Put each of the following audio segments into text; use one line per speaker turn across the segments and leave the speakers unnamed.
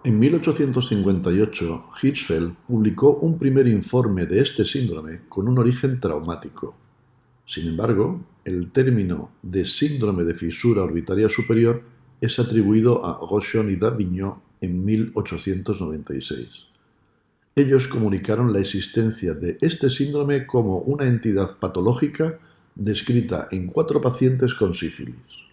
En 1858, Hirschfeld publicó un primer informe de este síndrome con un origen traumático. Sin embargo, el término de síndrome de fisura orbitaria superior es atribuido a Rochon y Davignon en 1896. Ellos comunicaron la existencia de este síndrome como una entidad patológica descrita en 4 pacientes con sífilis.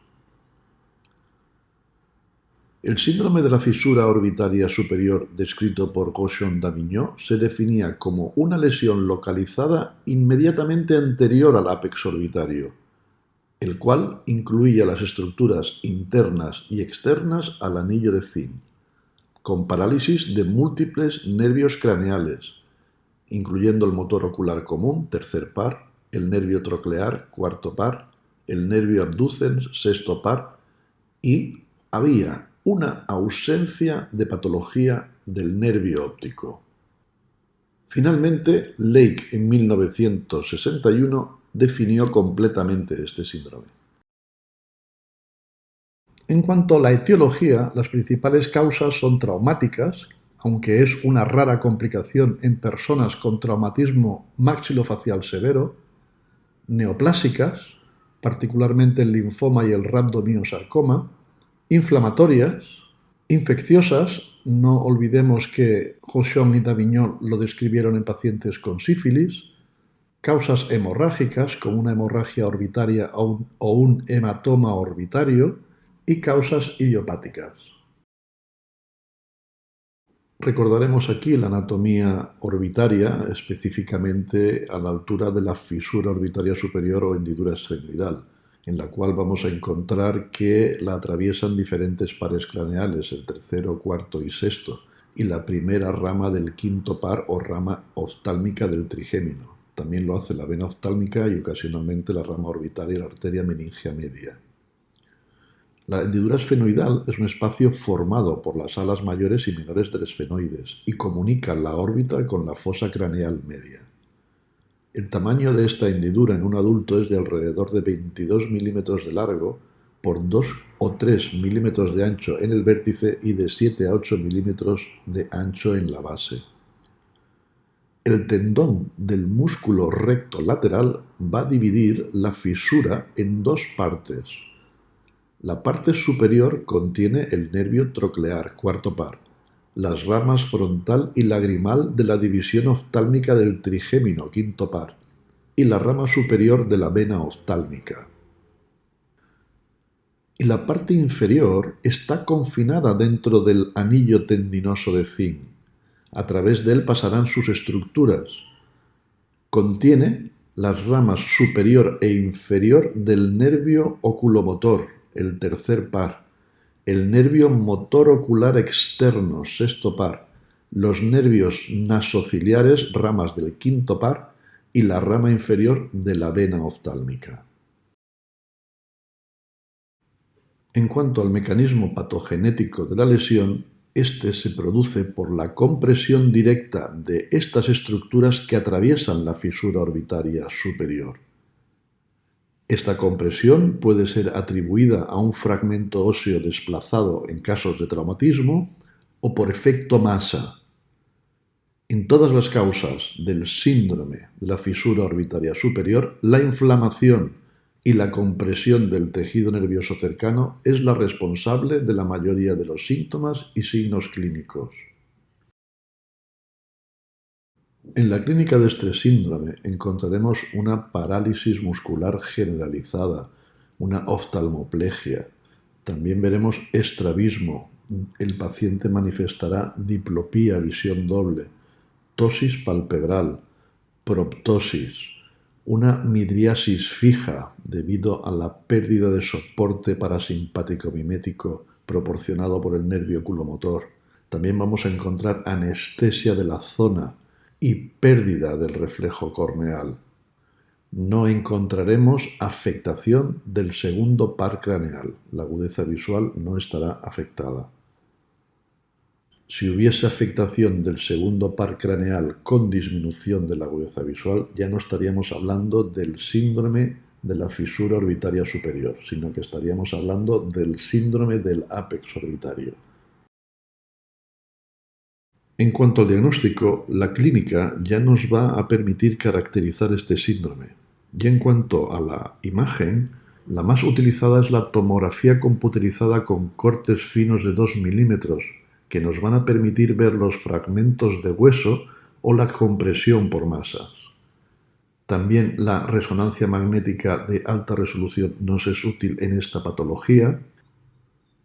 El síndrome de la fisura orbitaria superior descrito por Rochon-Davignon se definía como una lesión localizada inmediatamente anterior al ápex orbitario, el cual incluía las estructuras internas y externas al anillo de Zinc, con parálisis de múltiples nervios craneales, incluyendo el motor ocular común, tercer par, el nervio troclear, cuarto par, el nervio abducens, sexto par, y había una ausencia de patología del nervio óptico. Finalmente, Lake en 1961 definió completamente este síndrome. En cuanto a la etiología, las principales causas son traumáticas, aunque es una rara complicación en personas con traumatismo maxilofacial severo, neoplásicas, particularmente el linfoma y el rhabdomyosarcoma, inflamatorias, infecciosas, no olvidemos que Rochon y Davignon lo describieron en pacientes con sífilis, causas hemorrágicas, como una hemorragia orbitaria o un hematoma orbitario, y causas idiopáticas. Recordaremos aquí la anatomía orbitaria, específicamente a la altura de la fisura orbitaria superior o hendidura esfenoidal, en la cual vamos a encontrar que la atraviesan diferentes pares craneales, el tercero, cuarto y sexto, y la primera rama del quinto par o rama oftálmica del trigémino. También lo hace la vena oftálmica y ocasionalmente la rama orbitaria y la arteria meningia media. La hendidura esfenoidal es un espacio formado por las alas mayores y menores del esfenoides y comunica la órbita con la fosa craneal media. El tamaño de esta hendidura en un adulto es de alrededor de 22 milímetros de largo por 2 o 3 milímetros de ancho en el vértice y de 7 a 8 milímetros de ancho en la base. El tendón del músculo recto lateral va a dividir la fisura en 2 partes. La parte superior contiene el nervio troclear, cuarto par, las ramas frontal y lagrimal de la división oftálmica del trigémino, quinto par, y la rama superior de la vena oftálmica. Y la parte inferior está confinada dentro del anillo tendinoso de Zinc. A través de él pasarán sus estructuras. Contiene las ramas superior e inferior del nervio oculomotor, el tercer par, el nervio motor ocular externo, sexto par, los nervios nasociliares, ramas del quinto par, y la rama inferior de la vena oftálmica. En cuanto al mecanismo patogenético de la lesión, este se produce por la compresión directa de estas estructuras que atraviesan la fisura orbitaria superior. Esta compresión puede ser atribuida a un fragmento óseo desplazado en casos de traumatismo o por efecto masa. En todas las causas del síndrome de la fisura orbitaria superior, la inflamación y la compresión del tejido nervioso cercano es la responsable de la mayoría de los síntomas y signos clínicos. En la clínica de este síndrome encontraremos una parálisis muscular generalizada, una oftalmoplegia. También veremos estrabismo. El paciente manifestará diplopía, visión doble, ptosis palpebral, proptosis, una midriasis fija debido a la pérdida de soporte parasimpático mimético proporcionado por el nervio oculomotor. También vamos a encontrar anestesia de la zona y pérdida del reflejo corneal. No encontraremos afectación del segundo par craneal. La agudeza visual no estará afectada. Si hubiese afectación del segundo par craneal con disminución de la agudeza visual, ya no estaríamos hablando del síndrome de la fisura orbitaria superior, sino que estaríamos hablando del síndrome del ápex orbitario. En cuanto al diagnóstico, la clínica ya nos va a permitir caracterizar este síndrome. Y en cuanto a la imagen, la más utilizada es la tomografía computerizada con cortes finos de 2 milímetros, que nos van a permitir ver los fragmentos de hueso o la compresión por masas. También la resonancia magnética de alta resolución nos es útil en esta patología.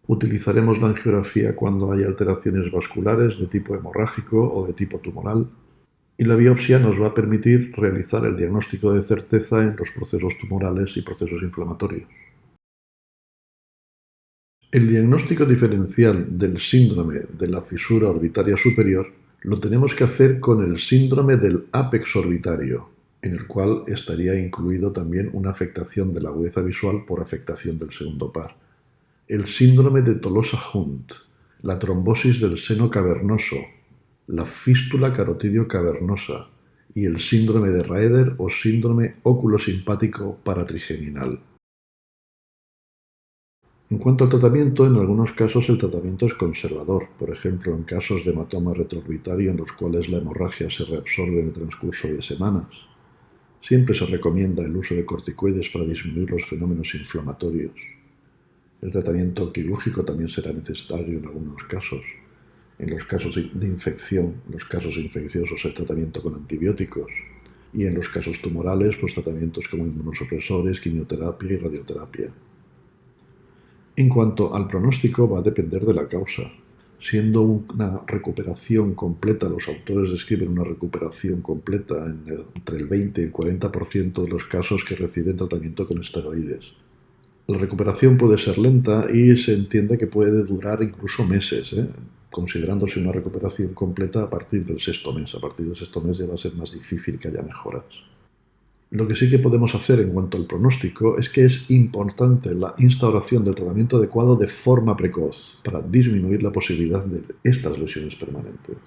Utilizaremos la angiografía cuando hay alteraciones vasculares de tipo hemorrágico o de tipo tumoral. Y la biopsia nos va a permitir realizar el diagnóstico de certeza en los procesos tumorales y procesos inflamatorios. El diagnóstico diferencial del síndrome de la fisura orbitaria superior lo tenemos que hacer con el síndrome del ápex orbitario, en el cual estaría incluido también una afectación de la agudeza visual por afectación del segundo par. El síndrome de Tolosa-Hunt, la trombosis del seno cavernoso, la fístula carotidio cavernosa y el síndrome de Raeder o síndrome óculo-simpático paratrigeminal. En cuanto al tratamiento, en algunos casos el tratamiento es conservador, por ejemplo en casos de hematoma retroorbitario en los cuales la hemorragia se reabsorbe en el transcurso de semanas. Siempre se recomienda el uso de corticoides para disminuir los fenómenos inflamatorios. El tratamiento quirúrgico también será necesario en algunos casos. En los casos de infección, en los casos infecciosos, el tratamiento con antibióticos. Y en los casos tumorales, pues tratamientos como inmunosupresores, quimioterapia y radioterapia. En cuanto al pronóstico, va a depender de la causa. Siendo una recuperación completa, los autores describen una recuperación completa entre el 20 y el 40% de los casos que reciben tratamiento con esteroides. La recuperación puede ser lenta y se entiende que puede durar incluso meses, considerándose una recuperación completa a partir del sexto mes. A partir del sexto mes ya va a ser más difícil que haya mejoras. Lo que sí que podemos hacer en cuanto al pronóstico es que es importante la instauración del tratamiento adecuado de forma precoz para disminuir la posibilidad de estas lesiones permanentes.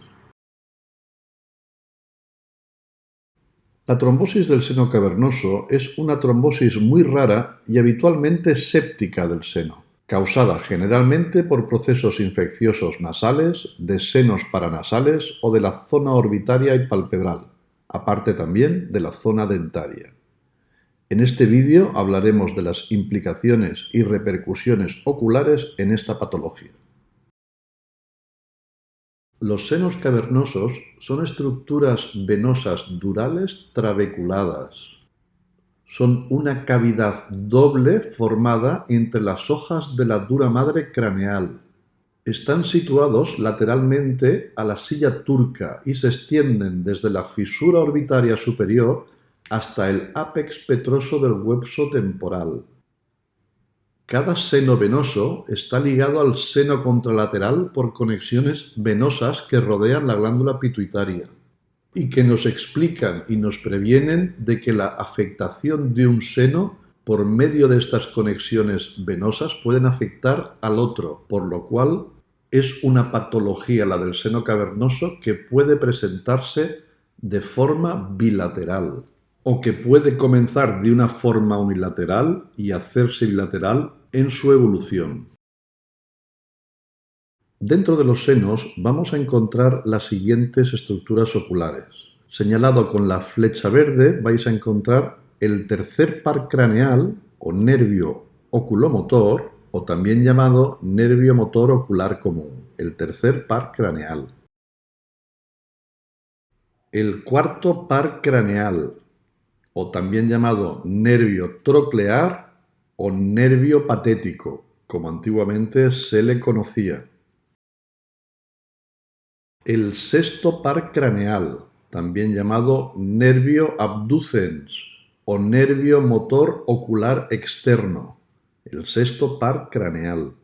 La trombosis del seno cavernoso es una trombosis muy rara y habitualmente séptica del seno, causada generalmente por procesos infecciosos nasales, de senos paranasales o de la zona orbitaria y palpebral, aparte también de la zona dentaria. En este vídeo hablaremos de las implicaciones y repercusiones oculares en esta patología. Los senos cavernosos son estructuras venosas durales trabeculadas. Son una cavidad doble formada entre las hojas de la dura madre craneal. Están situados lateralmente a la silla turca y se extienden desde la fisura orbitaria superior hasta el ápex petroso del hueso temporal. Cada seno venoso está ligado al seno contralateral por conexiones venosas que rodean la glándula pituitaria y que nos explican y nos previenen de que la afectación de un seno por medio de estas conexiones venosas pueden afectar al otro, por lo cual es una patología, la del seno cavernoso, que puede presentarse de forma bilateral o que puede comenzar de una forma unilateral y hacerse bilateral en su evolución. Dentro de los senos vamos a encontrar las siguientes estructuras oculares. Señalado con la flecha verde vais a encontrar el tercer par craneal o nervio oculomotor, o también llamado nervio motor ocular común, el tercer par craneal. El cuarto par craneal, o también llamado nervio troclear o nervio patético, como antiguamente se le conocía. El sexto par craneal, también llamado nervio abducens o nervio motor ocular externo, el sexto par craneal.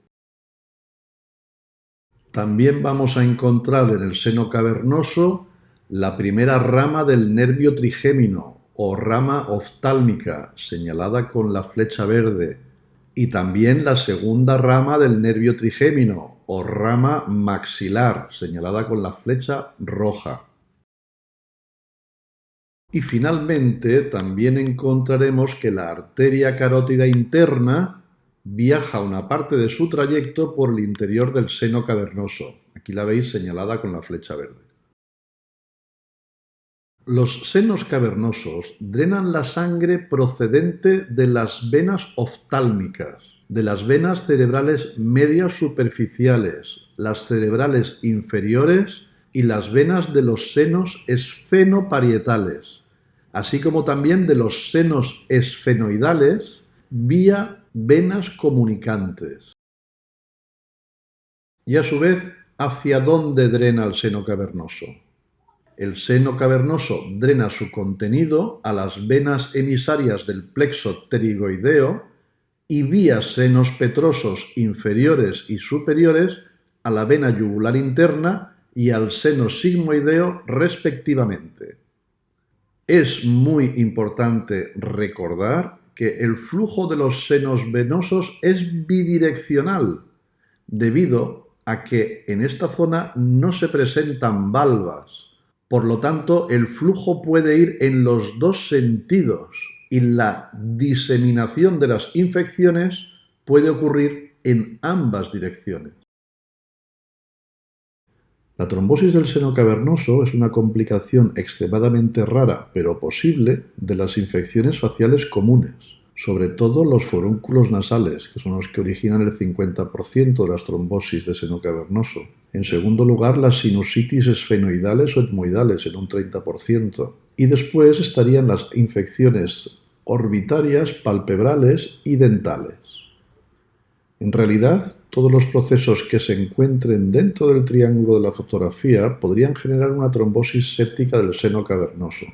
También vamos a encontrar en el seno cavernoso la primera rama del nervio trigémino o rama oftálmica, señalada con la flecha verde, y también la segunda rama del nervio trigémino o rama maxilar, señalada con la flecha roja. Y finalmente también encontraremos que la arteria carótida interna viaja una parte de su trayecto por el interior del seno cavernoso. Aquí la veis señalada con la flecha verde. Los senos cavernosos drenan la sangre procedente de las venas oftálmicas, de las venas cerebrales medias superficiales, las cerebrales inferiores y las venas de los senos esfenoparietales, así como también de los senos esfenoidales vía venas comunicantes. Y a su vez, ¿hacia dónde drena el seno cavernoso? El seno cavernoso drena su contenido a las venas emisarias del plexo pterigoideo y vía senos petrosos inferiores y superiores a la vena yugular interna y al seno sigmoideo respectivamente. Es muy importante recordar que el flujo de los senos venosos es bidireccional, debido a que en esta zona no se presentan valvas. Por lo tanto, el flujo puede ir en los dos sentidos y la diseminación de las infecciones puede ocurrir en ambas direcciones. La trombosis del seno cavernoso es una complicación extremadamente rara, pero posible, de las infecciones faciales comunes, sobre todo los forúnculos nasales, que son los que originan el 50% de las trombosis de seno cavernoso. En segundo lugar, las sinusitis esfenoidales o etmoidales, en un 30%. Y después estarían las infecciones orbitarias, palpebrales y dentales. En realidad, todos los procesos que se encuentren dentro del triángulo de la fotografía podrían generar una trombosis séptica del seno cavernoso,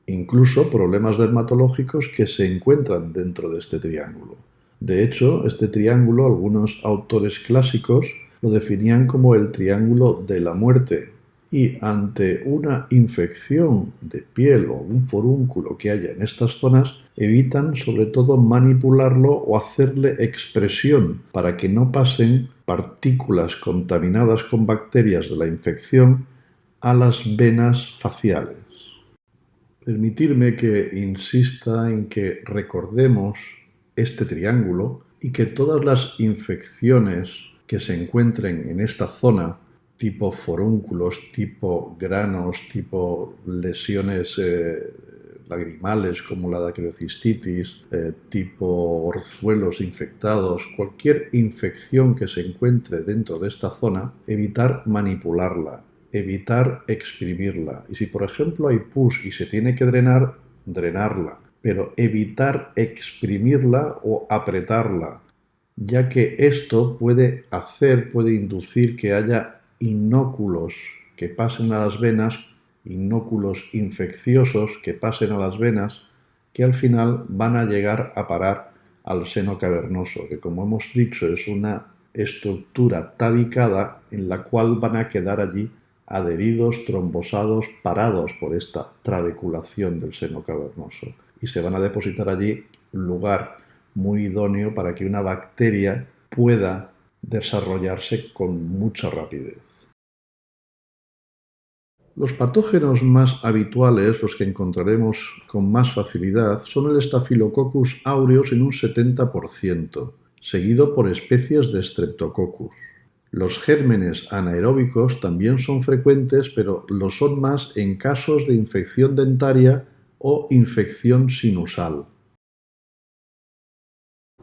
incluso problemas dermatológicos que se encuentran dentro de este triángulo. De hecho, este triángulo, algunos autores clásicos lo definían como el triángulo de la muerte, y ante una infección de piel o un forúnculo que haya en estas zonas, evitan sobre todo manipularlo o hacerle expresión para que no pasen partículas contaminadas con bacterias de la infección a las venas faciales. Permitidme que insista en que recordemos este triángulo y que todas las infecciones que se encuentren en esta zona, tipo forúnculos, tipo granos, tipo lesiones lagrimales como la dacrocistitis, tipo orzuelos infectados, cualquier infección que se encuentre dentro de esta zona, evitar manipularla, evitar exprimirla. Y si por ejemplo hay pus y se tiene que drenar, drenarla, pero evitar exprimirla o apretarla, ya que esto puede inducir que haya inóculos que pasen a las venas, inóculos infecciosos que pasen a las venas, que al final van a llegar a parar al seno cavernoso, que como hemos dicho es una estructura tabicada en la cual van a quedar allí adheridos, trombosados, parados por esta trabeculación del seno cavernoso, y se van a depositar allí, lugar muy idóneo para que una bacteria pueda desarrollarse con mucha rapidez. Los patógenos más habituales, los que encontraremos con más facilidad, son el Staphylococcus aureus en un 70%, seguido por especies de Streptococcus. Los gérmenes anaeróbicos también son frecuentes, pero lo son más en casos de infección dentaria o infección sinusal.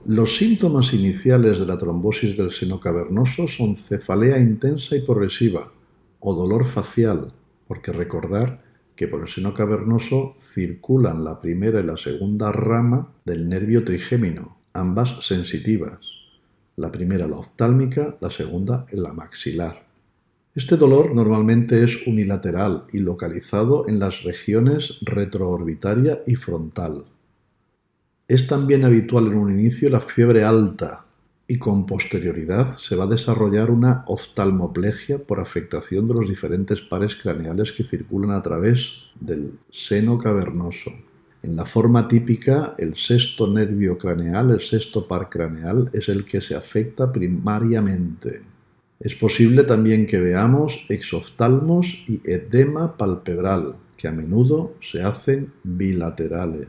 Los síntomas iniciales de la trombosis del seno cavernoso son cefalea intensa y progresiva o dolor facial, porque recordar que por el seno cavernoso circulan la primera y la segunda rama del nervio trigémino, ambas sensitivas. La primera la oftálmica, la segunda la maxilar. Este dolor normalmente es unilateral y localizado en las regiones retroorbitaria y frontal. Es también habitual en un inicio la fiebre alta y con posterioridad se va a desarrollar una oftalmoplegia por afectación de los diferentes pares craneales que circulan a través del seno cavernoso. En la forma típica, el sexto nervio craneal, el sexto par craneal, es el que se afecta primariamente. Es posible también que veamos exoftalmos y edema palpebral, que a menudo se hacen bilaterales.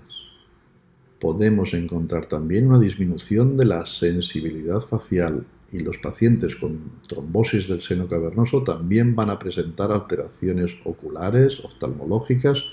Podemos encontrar también una disminución de la sensibilidad facial, y los pacientes con trombosis del seno cavernoso también van a presentar alteraciones oculares, oftalmológicas,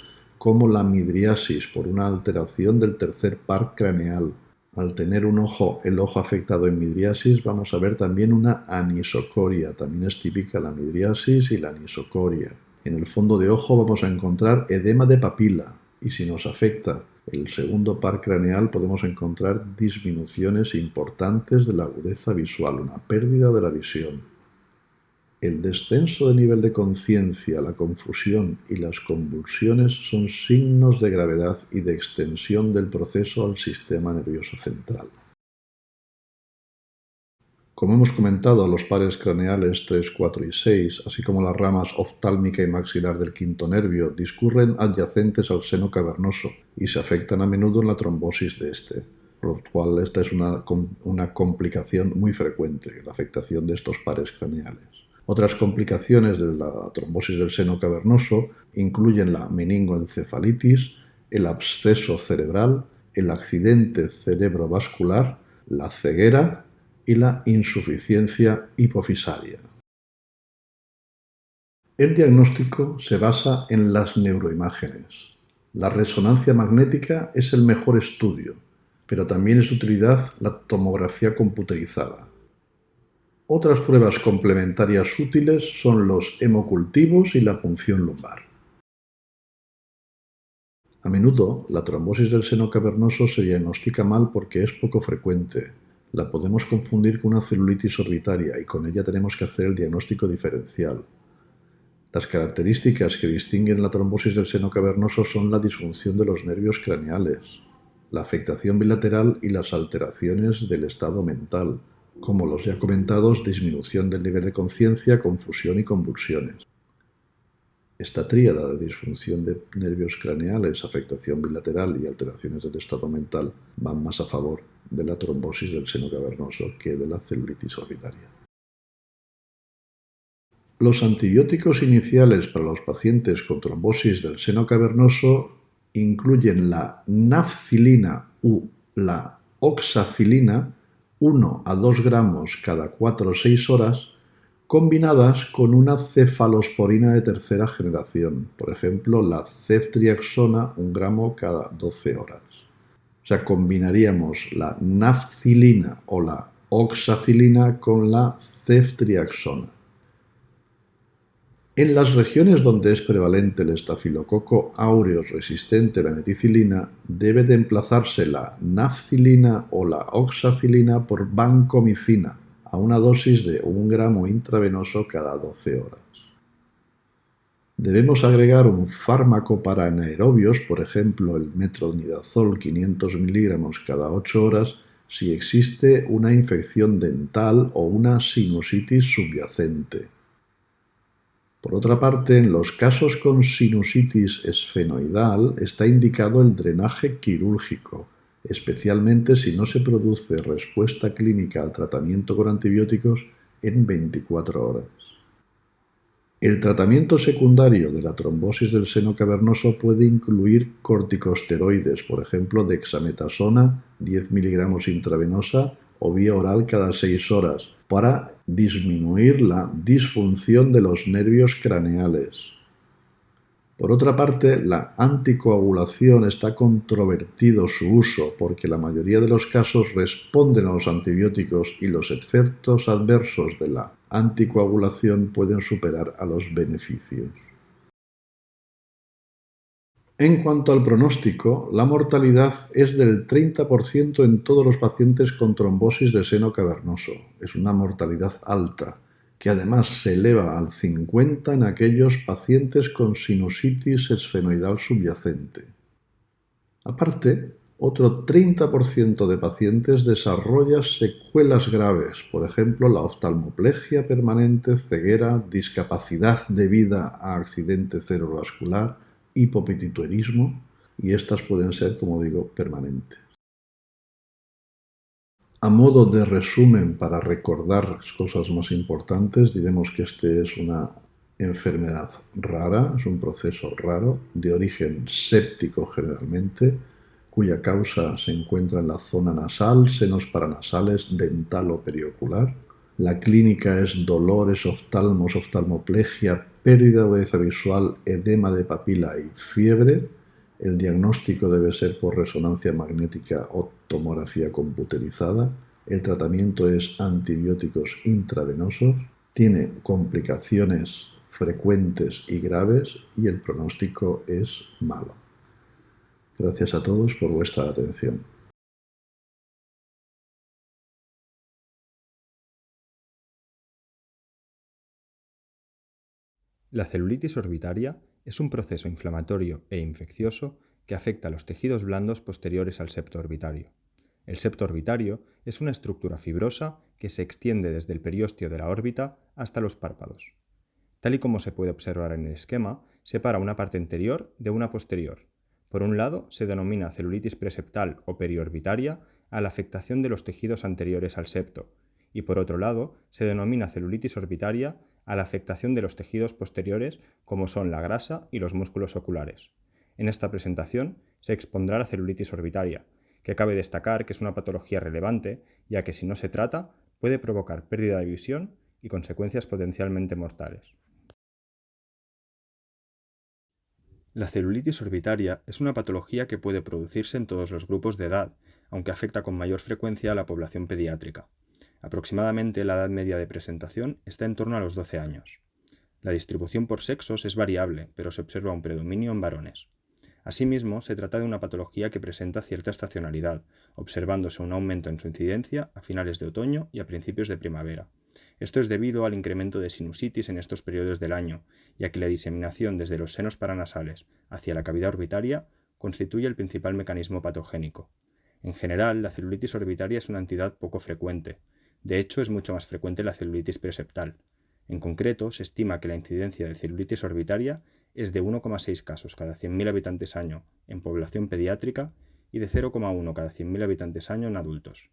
como la midriasis por una alteración del tercer par craneal. Al tener el ojo afectado en midriasis, vamos a ver también una anisocoria. También es típica la midriasis y la anisocoria. En el fondo de ojo vamos a encontrar edema de papila, y si nos afecta el segundo par craneal podemos encontrar disminuciones importantes de la agudeza visual, una pérdida de la visión. El descenso de nivel de conciencia, la confusión y las convulsiones son signos de gravedad y de extensión del proceso al sistema nervioso central. Como hemos comentado, los pares craneales 3, 4 y 6, así como las ramas oftálmica y maxilar del quinto nervio, discurren adyacentes al seno cavernoso y se afectan a menudo en la trombosis de este, por lo cual esta es una complicación muy frecuente, la afectación de estos pares craneales. Otras complicaciones de la trombosis del seno cavernoso incluyen la meningoencefalitis, el absceso cerebral, el accidente cerebrovascular, la ceguera y la insuficiencia hipofisaria. El diagnóstico se basa en las neuroimágenes. La resonancia magnética es el mejor estudio, pero también es de utilidad la tomografía computerizada. Otras pruebas complementarias útiles son los hemocultivos y la punción lumbar. A menudo, la trombosis del seno cavernoso se diagnostica mal porque es poco frecuente. La podemos confundir con una celulitis orbitaria y con ella tenemos que hacer el diagnóstico diferencial. Las características que distinguen la trombosis del seno cavernoso son la disfunción de los nervios craneales, la afectación bilateral y las alteraciones del estado mental, como los ya comentados, disminución del nivel de conciencia, confusión y convulsiones. Esta tríada de disfunción de nervios craneales, afectación bilateral y alteraciones del estado mental van más a favor de la trombosis del seno cavernoso que de la celulitis orbitaria. Los antibióticos iniciales para los pacientes con trombosis del seno cavernoso incluyen la nafcilina u la oxacilina, 1 a 2 gramos cada 4 o 6 horas, combinadas con una cefalosporina de tercera generación, por ejemplo la ceftriaxona, 1 gramo cada 12 horas. O sea, combinaríamos la nafcilina o la oxacilina con la ceftriaxona. En las regiones donde es prevalente el estafilococo aureus resistente a la meticilina, debe de emplazarse la nafcilina o la oxacilina por vancomicina a una dosis de 1 gramo intravenoso cada 12 horas. Debemos agregar un fármaco para anaerobios, por ejemplo el metronidazol 500 miligramos cada 8 horas, si existe una infección dental o una sinusitis subyacente. Por otra parte, en los casos con sinusitis esfenoidal está indicado el drenaje quirúrgico, especialmente si no se produce respuesta clínica al tratamiento con antibióticos en 24 horas. El tratamiento secundario de la trombosis del seno cavernoso puede incluir corticosteroides, por ejemplo dexametasona 10 miligramos intravenosa o vía oral cada 6 horas, para disminuir la disfunción de los nervios craneales. Por otra parte, la anticoagulación está controvertido su uso porque la mayoría de los casos responden a los antibióticos y los efectos adversos de la anticoagulación pueden superar a los beneficios. En cuanto al pronóstico, la mortalidad es del 30% en todos los pacientes con trombosis de seno cavernoso. Es una mortalidad alta, que además se eleva al 50% en aquellos pacientes con sinusitis esfenoidal subyacente. Aparte, otro 30% de pacientes desarrolla secuelas graves, por ejemplo la oftalmoplegia permanente, ceguera, discapacidad debida a accidente cerebrovascular, hipopituitarismo, y estas pueden ser, como digo, permanentes. A modo de resumen, para recordar las cosas más importantes, diremos que este es una enfermedad rara, es un proceso raro, de origen séptico generalmente, cuya causa se encuentra en la zona nasal, senos paranasales, dental o periocular. La clínica es dolores oftalmos, oftalmoplegia, pérdida de agudeza visual, edema de papila y fiebre. El diagnóstico debe ser por resonancia magnética o tomografía computerizada. El tratamiento es antibióticos intravenosos. Tiene complicaciones frecuentes y graves y el pronóstico es malo. Gracias a todos por vuestra atención.
La celulitis orbitaria es un proceso inflamatorio e infeccioso que afecta a los tejidos blandos posteriores al septo orbitario. El septo orbitario es una estructura fibrosa que se extiende desde el periósteo de la órbita hasta los párpados. Tal y como se puede observar en el esquema, separa una parte anterior de una posterior. Por un lado, se denomina celulitis preseptal o periorbitaria a la afectación de los tejidos anteriores al septo, y por otro lado, se denomina celulitis orbitaria a la afectación de los tejidos posteriores como son la grasa y los músculos oculares. En esta presentación se expondrá la celulitis orbitaria, que cabe destacar que es una patología relevante, ya que si no se trata, puede provocar pérdida de visión y consecuencias potencialmente mortales. La celulitis orbitaria es una patología que puede producirse en todos los grupos de edad, aunque afecta con mayor frecuencia a la población pediátrica. Aproximadamente la edad media de presentación está en torno a los 12 años. La distribución por sexos es variable, pero se observa un predominio en varones. Asimismo, se trata de una patología que presenta cierta estacionalidad, observándose un aumento en su incidencia a finales de otoño y a principios de primavera. Esto es debido al incremento de sinusitis en estos periodos del año, ya que la diseminación desde los senos paranasales hacia la cavidad orbitaria constituye el principal mecanismo patogénico. En general, la celulitis orbitaria es una entidad poco frecuente. De hecho, es mucho más frecuente la celulitis preseptal. En concreto, se estima que la incidencia de celulitis orbitaria es de 1,6 casos cada 100.000 habitantes año en población pediátrica y de 0,1 cada 100.000 habitantes año en adultos.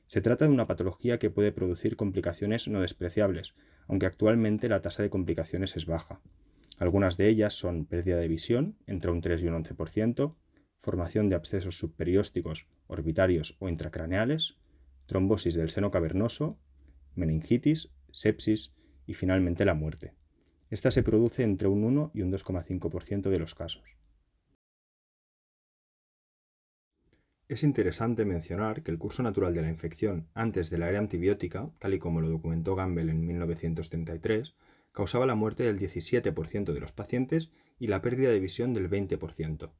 Se trata de una patología que puede producir complicaciones no despreciables, aunque actualmente la tasa de complicaciones es baja. Algunas de ellas son pérdida de visión, entre un 3 y un 11%, formación de abscesos subperiósticos, orbitarios o intracraneales, trombosis del seno cavernoso, meningitis, sepsis y finalmente la muerte. Esta se produce entre un 1 y un 2,5% de los casos. Es interesante mencionar que el curso natural de la infección antes de la era antibiótica, tal y como lo documentó Gamble en 1933, causaba la muerte del 17% de los pacientes y la pérdida de visión del 20%.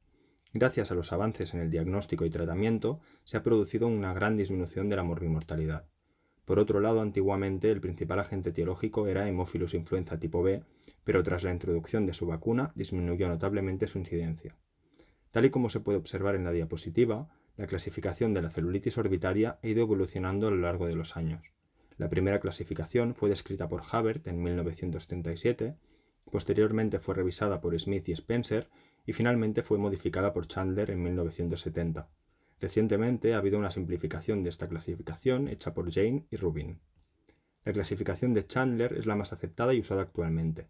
Gracias a los avances en el diagnóstico y tratamiento, se ha producido una gran disminución de la morbimortalidad. Por otro lado, antiguamente el principal agente etiológico era Haemophilus influenza tipo B, pero tras la introducción de su vacuna disminuyó notablemente su incidencia. Tal y como se puede observar en la diapositiva, la clasificación de la celulitis orbitaria ha ido evolucionando a lo largo de los años. La primera clasificación fue descrita por Habert en 1937, posteriormente fue revisada por Smith y Spencer y finalmente fue modificada por Chandler en 1970. Recientemente ha habido una simplificación de esta clasificación hecha por Jane y Rubin. La clasificación de Chandler es la más aceptada y usada actualmente.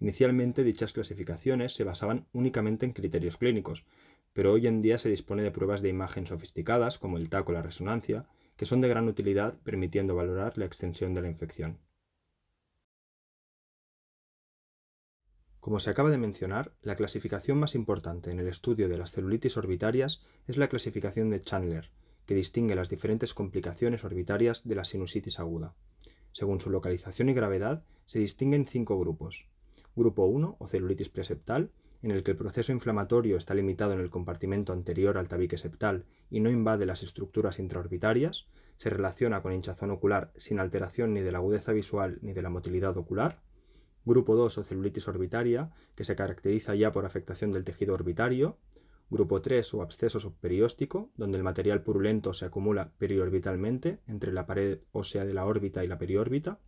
Inicialmente dichas clasificaciones se basaban únicamente en criterios clínicos, pero hoy en día se dispone de pruebas de imagen sofisticadas como el TAC o la resonancia, que son de gran utilidad permitiendo valorar la extensión de la infección. Como se acaba de mencionar, la clasificación más importante en el estudio de las celulitis orbitarias es la clasificación de Chandler, que distingue las diferentes complicaciones orbitarias de la sinusitis aguda. Según su localización y gravedad, se distinguen 5 grupos. Grupo 1 o celulitis preseptal, en el que el proceso inflamatorio está limitado en el compartimento anterior al tabique septal y no invade las estructuras intraorbitarias, se relaciona con hinchazón ocular sin alteración ni de la agudeza visual ni de la motilidad ocular. Grupo 2 o celulitis orbitaria, que se caracteriza ya por afectación del tejido orbitario. Grupo 3 o absceso subperióstico, donde el material purulento se acumula periorbitalmente entre la pared ósea de la órbita y la periórbita.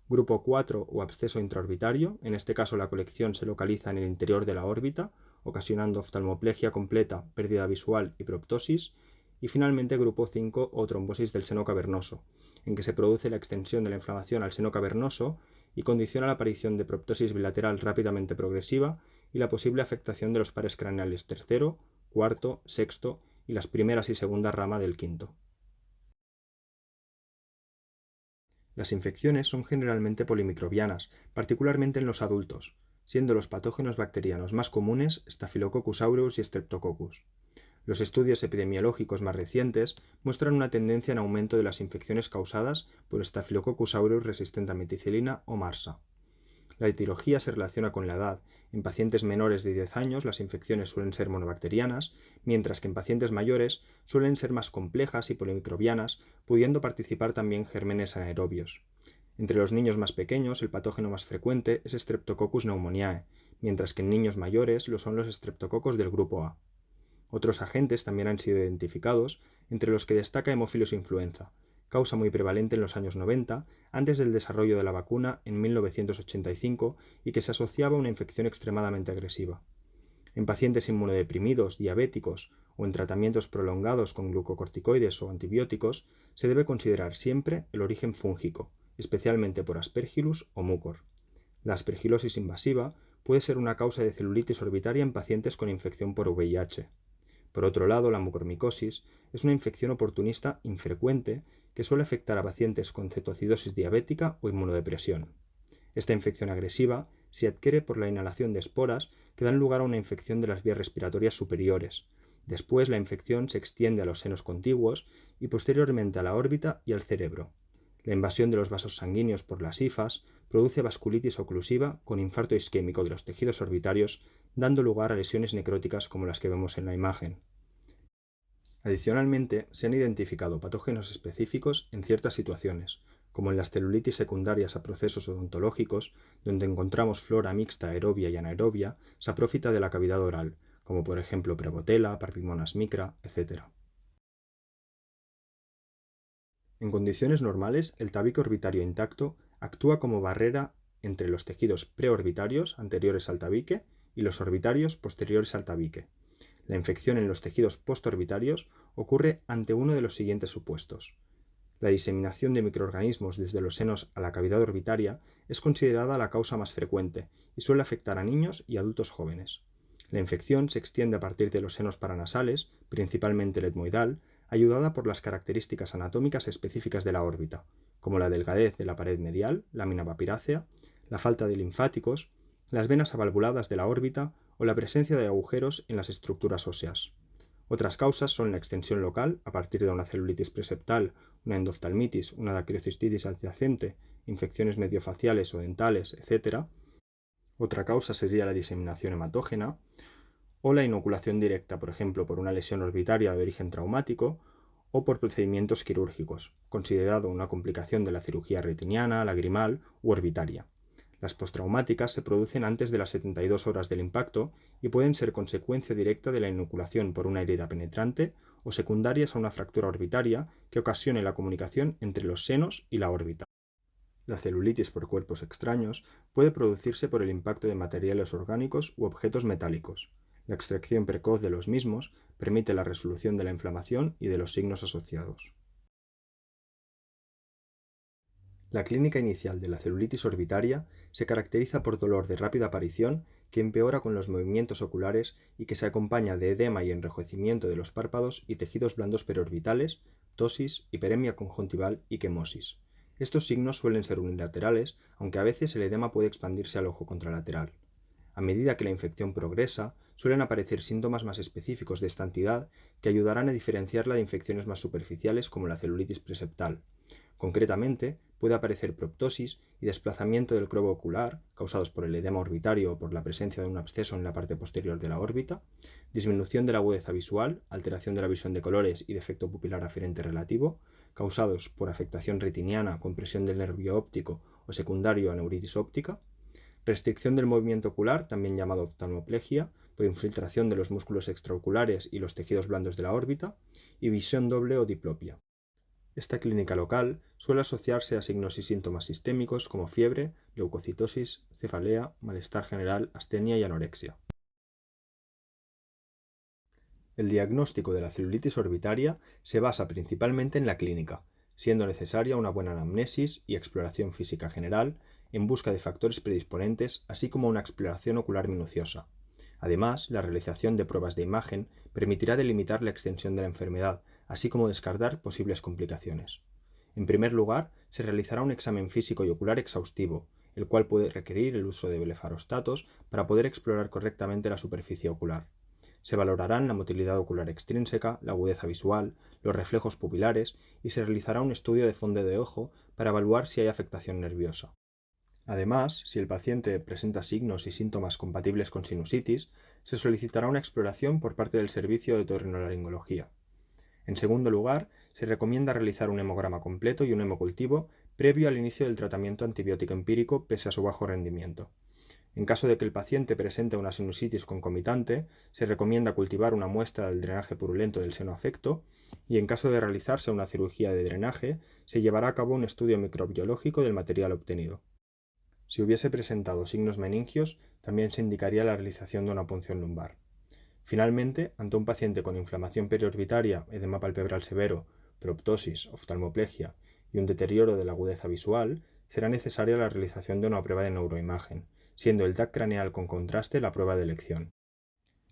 Grupo 4 o absceso intraorbitario, en este caso la colección se localiza en el interior de la órbita, ocasionando oftalmoplegia completa, pérdida visual y proptosis. Y finalmente grupo 5 o trombosis del seno cavernoso, en que se produce la extensión de la inflamación al seno cavernoso y condiciona la aparición de proptosis bilateral rápidamente progresiva y la posible afectación de los pares craneales tercero, cuarto, sexto y las primeras y segunda rama del quinto. Las infecciones son generalmente polimicrobianas, particularmente en los adultos. siendo los patógenos bacterianos más comunes Staphylococcus aureus y Streptococcus. Los estudios epidemiológicos más recientes muestran una tendencia en aumento de las infecciones causadas por Staphylococcus aureus resistente a meticilina o MRSA. La etiología se relaciona con la edad. En pacientes menores de 10 años las infecciones suelen ser monobacterianas, mientras que en pacientes mayores suelen ser más complejas y polimicrobianas, pudiendo participar también gérmenes anaerobios. Entre los niños más pequeños el patógeno más frecuente es Streptococcus pneumoniae, mientras que en niños mayores lo son los estreptococos del grupo A. Otros agentes también han sido identificados, entre los que destaca Haemophilus influenza, causa muy prevalente en los años 90, antes del desarrollo de la vacuna en 1985 y que se asociaba a una infección extremadamente agresiva. En pacientes inmunodeprimidos, diabéticos o en tratamientos prolongados con glucocorticoides o antibióticos, se debe considerar siempre el origen fúngico, especialmente por Aspergillus o Mucor. La aspergilosis invasiva puede ser una causa de celulitis orbitaria en pacientes con infección por VIH. Por otro lado, la mucormicosis es una infección oportunista infrecuente que suele afectar a pacientes con cetoacidosis diabética o inmunodepresión. Esta infección agresiva se adquiere por la inhalación de esporas que dan lugar a una infección de las vías respiratorias superiores. Después la infección se extiende a los senos contiguos y posteriormente a la órbita y al cerebro. La invasión de los vasos sanguíneos por las hifas produce vasculitis oclusiva con infarto isquémico de los tejidos orbitarios, dando lugar a lesiones necróticas como las que vemos en la imagen. Adicionalmente, se han identificado patógenos específicos en ciertas situaciones, como en las celulitis secundarias a procesos odontológicos, donde encontramos flora mixta aerobia y anaerobia saprófita de la cavidad oral, como por ejemplo Prevotella, Parpimonas micra, etc. En condiciones normales, el tabique orbitario intacto actúa como barrera entre los tejidos preorbitarios anteriores al tabique y los orbitarios posteriores al tabique. La infección en los tejidos postorbitarios ocurre ante uno de los siguientes supuestos. La diseminación de microorganismos desde los senos a la cavidad orbitaria es considerada la causa más frecuente y suele afectar a niños y adultos jóvenes. La infección se extiende a partir de los senos paranasales, principalmente el etmoidal, ayudada por las características anatómicas específicas de la órbita, como la delgadez de la pared medial, lámina papirácea, la falta de linfáticos, las venas avalvuladas de la órbita o la presencia de agujeros en las estructuras óseas. Otras causas son la extensión local, a partir de una celulitis preseptal, una endoftalmitis, una dacriocistitis adyacente, infecciones mediofaciales o dentales, etc. Otra causa sería la diseminación hematógena, o la inoculación directa, por ejemplo, por una lesión orbitaria de origen traumático, o por procedimientos quirúrgicos, considerado una complicación de la cirugía retiniana, lagrimal u orbitaria. Las postraumáticas se producen antes de las 72 horas del impacto y pueden ser consecuencia directa de la inoculación por una herida penetrante o secundarias a una fractura orbitaria que ocasione la comunicación entre los senos y la órbita. La celulitis por cuerpos extraños puede producirse por el impacto de materiales orgánicos u objetos metálicos. La extracción precoz de los mismos permite la resolución de la inflamación y de los signos asociados. La clínica inicial de la celulitis orbitaria se caracteriza por dolor de rápida aparición que empeora con los movimientos oculares y que se acompaña de edema y enrojecimiento de los párpados y tejidos blandos perorbitales, ptosis, hiperemia conjuntival y quemosis. Estos signos suelen ser unilaterales, aunque a veces el edema puede expandirse al ojo contralateral. A medida que la infección progresa, suelen aparecer síntomas más específicos de esta entidad que ayudarán a diferenciarla de infecciones más superficiales como la celulitis preseptal. Concretamente, puede aparecer proptosis y desplazamiento del globo ocular, causados por el edema orbitario o por la presencia de un absceso en la parte posterior de la órbita, disminución de la agudeza visual, alteración de la visión de colores y defecto pupilar aferente relativo, causados por afectación retiniana, compresión del nervio óptico o secundario a neuritis óptica, restricción del movimiento ocular, también llamado oftalmoplegia, por infiltración de los músculos extraoculares y los tejidos blandos de la órbita, y visión doble o diplopia. Esta clínica local suele asociarse a signos y síntomas sistémicos como fiebre, leucocitosis, cefalea, malestar general, astenia y anorexia. El diagnóstico de la celulitis orbitaria se basa principalmente en la clínica, siendo necesaria una buena anamnesis y exploración física general en busca de factores predisponentes, así como una exploración ocular minuciosa. Además, la realización de pruebas de imagen permitirá delimitar la extensión de la enfermedad, así como descartar posibles complicaciones. En primer lugar, se realizará un examen físico y ocular exhaustivo, el cual puede requerir el uso de blefarostatos para poder explorar correctamente la superficie ocular. Se valorarán la motilidad ocular extrínseca, la agudeza visual, los reflejos pupilares y se realizará un estudio de fondo de ojo para evaluar si hay afectación nerviosa. Además, si el paciente presenta signos y síntomas compatibles con sinusitis, se solicitará una exploración por parte del servicio de otorrinolaringología. En segundo lugar, se recomienda realizar un hemograma completo y un hemocultivo previo al inicio del tratamiento antibiótico empírico pese a su bajo rendimiento. En caso de que el paciente presente una sinusitis concomitante, se recomienda cultivar una muestra del drenaje purulento del seno afecto y en caso de realizarse una cirugía de drenaje, se llevará a cabo un estudio microbiológico del material obtenido. Si hubiese presentado signos meningios, también se indicaría la realización de una punción lumbar. Finalmente, ante un paciente con inflamación periorbitaria, edema palpebral severo, proptosis, oftalmoplegia y un deterioro de la agudeza visual, será necesaria la realización de una prueba de neuroimagen, siendo el TAC craneal con contraste la prueba de elección.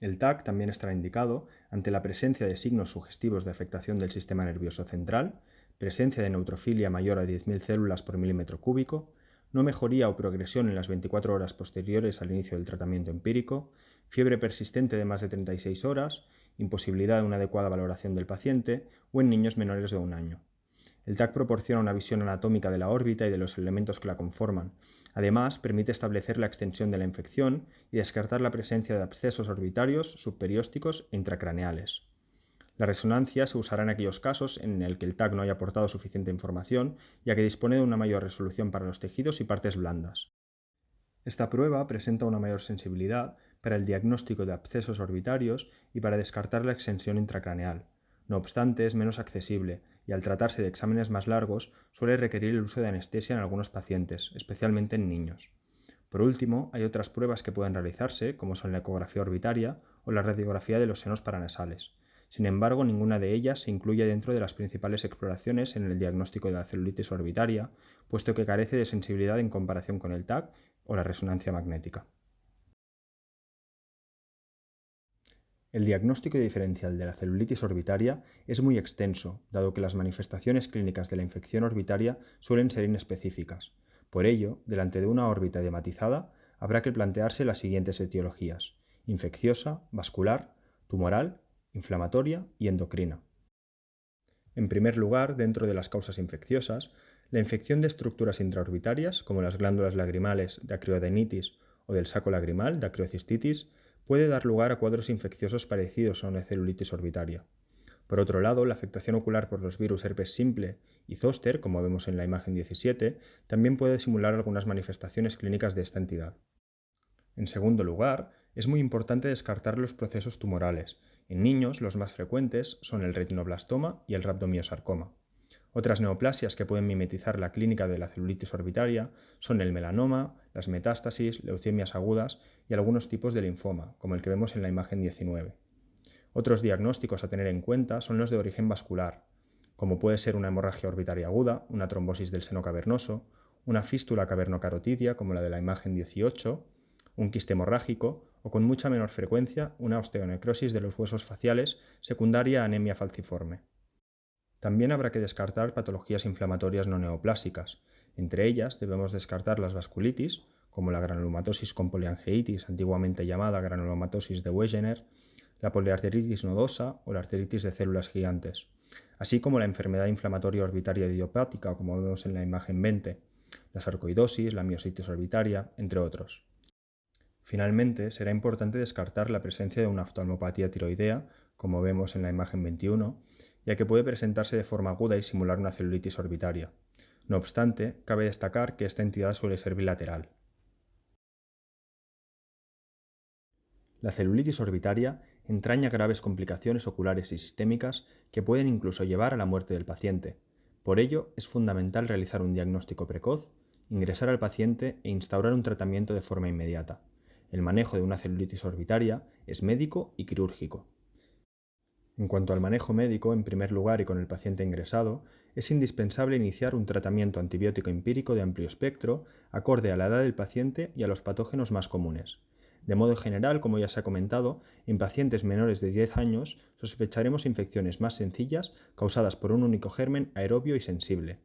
El TAC también estará indicado ante la presencia de signos sugestivos de afectación del sistema nervioso central, presencia de neutrofilia mayor a 10.000 células por milímetro cúbico, no mejoría o progresión en las 24 horas posteriores al inicio del tratamiento empírico, fiebre persistente de más de 36 horas, imposibilidad de una adecuada valoración del paciente o en niños menores de 1 año. El TAC proporciona una visión anatómica de la órbita y de los elementos que la conforman. Además, permite establecer la extensión de la infección y descartar la presencia de abscesos orbitarios, subperiósticos e intracraneales. La resonancia se usará en aquellos casos en el que el TAC no haya aportado suficiente información, ya que dispone de una mayor resolución para los tejidos y partes blandas. Esta prueba presenta una mayor sensibilidad para el diagnóstico de abscesos orbitarios y para descartar la extensión intracraneal. No obstante, es menos accesible y al tratarse de exámenes más largos suele requerir el uso de anestesia en algunos pacientes, especialmente en niños. Por último, hay otras pruebas que pueden realizarse, como son la ecografía orbitaria o la radiografía de los senos paranasales. Sin embargo, ninguna de ellas se incluye dentro de las principales exploraciones en el diagnóstico de la celulitis orbitaria, puesto que carece de sensibilidad en comparación con el TAC o la resonancia magnética. El diagnóstico diferencial de la celulitis orbitaria es muy extenso, dado que las manifestaciones clínicas de la infección orbitaria suelen ser inespecíficas. Por ello, delante de una órbita edematizada, habrá que plantearse las siguientes etiologías: infecciosa, vascular, tumoral, inflamatoria y endocrina. En primer lugar, dentro de las causas infecciosas, la infección de estructuras intraorbitarias, como las glándulas lagrimales de acreodenitis o del saco lagrimal de acreocistitis, puede dar lugar a cuadros infecciosos parecidos a una celulitis orbitaria. Por otro lado, la afectación ocular por los virus herpes simple y zóster, como vemos en la imagen 17, también puede simular algunas manifestaciones clínicas de esta entidad. En segundo lugar, es muy importante descartar los procesos tumorales. En niños, los más frecuentes son el retinoblastoma y el rhabdomiosarcoma. Otras neoplasias que pueden mimetizar la clínica de la celulitis orbitaria son el melanoma, las metástasis, leucemias agudas y algunos tipos de linfoma, como el que vemos en la imagen 19. Otros diagnósticos a tener en cuenta son los de origen vascular, como puede ser una hemorragia orbitaria aguda, una trombosis del seno cavernoso, una fístula cavernocarotidia como la de la imagen 18, un quiste hemorrágico o con mucha menor frecuencia una osteonecrosis de los huesos faciales secundaria a anemia falciforme. También habrá que descartar patologías inflamatorias no neoplásicas. Entre ellas debemos descartar las vasculitis, como la granulomatosis con poliangeitis, antiguamente llamada granulomatosis de Wegener, la poliarteritis nodosa o la arteritis de células gigantes, así como la enfermedad inflamatoria orbitaria idiopática, como vemos en la imagen 20, la sarcoidosis, la miositis orbitaria, entre otros. Finalmente, será importante descartar la presencia de una oftalmopatía tiroidea, como vemos en la imagen 21, ya que puede presentarse de forma aguda y simular una celulitis orbitaria. No obstante, cabe destacar que esta entidad suele ser bilateral. La celulitis orbitaria entraña graves complicaciones oculares y sistémicas que pueden incluso llevar a la muerte del paciente. Por ello, es fundamental realizar un diagnóstico precoz, ingresar al paciente e instaurar un tratamiento de forma inmediata. El manejo de una celulitis orbitaria es médico y quirúrgico. En cuanto al manejo médico, en primer lugar y con el paciente ingresado, es indispensable iniciar un tratamiento antibiótico empírico de amplio espectro, acorde a la edad del paciente y a los patógenos más comunes. De modo general, como ya se ha comentado, en pacientes menores de 10 años sospecharemos infecciones más sencillas causadas por un único germen aerobio y sensible.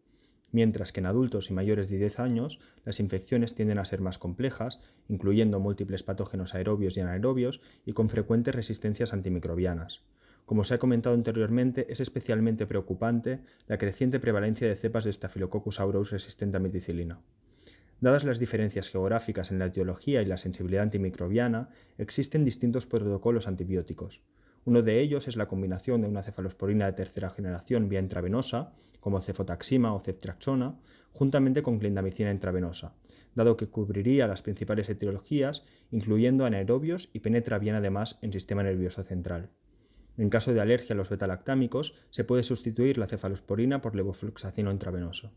mientras que en adultos y mayores de 10 años las infecciones tienden a ser más complejas, incluyendo múltiples patógenos aerobios y anaerobios y con frecuentes resistencias antimicrobianas. Como se ha comentado anteriormente, es especialmente preocupante la creciente prevalencia de cepas de Staphylococcus aureus resistente a meticilina. Dadas las diferencias geográficas en la etiología y la sensibilidad antimicrobiana, existen distintos protocolos antibióticos. Uno de ellos es la combinación de una cefalosporina de tercera generación vía intravenosa, como cefotaxima o ceftriaxona, juntamente con clindamicina intravenosa, dado que cubriría las principales etiologías, incluyendo anaerobios y penetra bien además en sistema nervioso central. En caso de alergia a los betalactámicos, se puede sustituir la cefalosporina por levofloxacino intravenoso.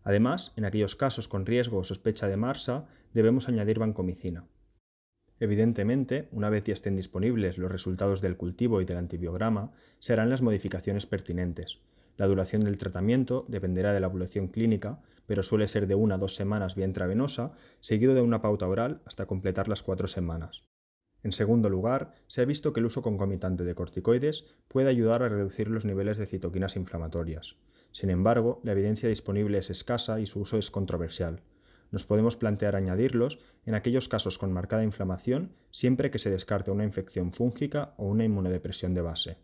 Además, en aquellos casos con riesgo o sospecha de MRSA, debemos añadir vancomicina. Evidentemente, una vez ya estén disponibles los resultados del cultivo y del antibiograma, se harán las modificaciones pertinentes. La duración del tratamiento dependerá de la evolución clínica, pero suele ser de 1 a 2 semanas vía intravenosa, seguido de una pauta oral hasta completar las 4 semanas. En segundo lugar, se ha visto que el uso concomitante de corticoides puede ayudar a reducir los niveles de citoquinas inflamatorias. Sin embargo, la evidencia disponible es escasa y su uso es controversial. Nos podemos plantear añadirlos en aquellos casos con marcada inflamación siempre que se descarte una infección fúngica o una inmunodepresión de base.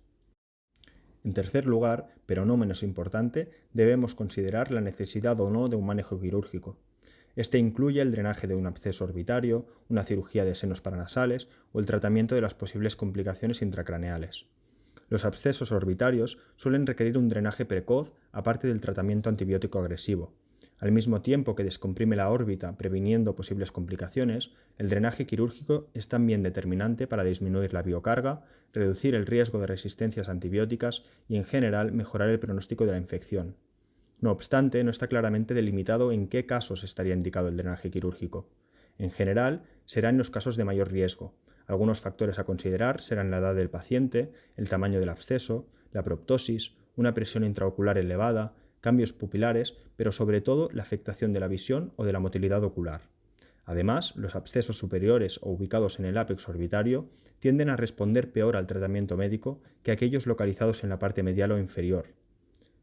En tercer lugar, pero no menos importante, debemos considerar la necesidad o no de un manejo quirúrgico. Este incluye el drenaje de un absceso orbitario, una cirugía de senos paranasales o el tratamiento de las posibles complicaciones intracraneales. Los abscesos orbitarios suelen requerir un drenaje precoz aparte del tratamiento antibiótico agresivo. Al mismo tiempo que descomprime la órbita previniendo posibles complicaciones, el drenaje quirúrgico es también determinante para disminuir la biocarga, reducir el riesgo de resistencias antibióticas y en general mejorar el pronóstico de la infección. No obstante, no está claramente delimitado en qué casos estaría indicado el drenaje quirúrgico. En general, será en los casos de mayor riesgo. Algunos factores a considerar serán la edad del paciente, el tamaño del absceso, la proptosis, una presión intraocular elevada, cambios pupilares, pero sobre todo la afectación de la visión o de la motilidad ocular. Además, los abscesos superiores o ubicados en el ápex orbitario tienden a responder peor al tratamiento médico que aquellos localizados en la parte medial o inferior.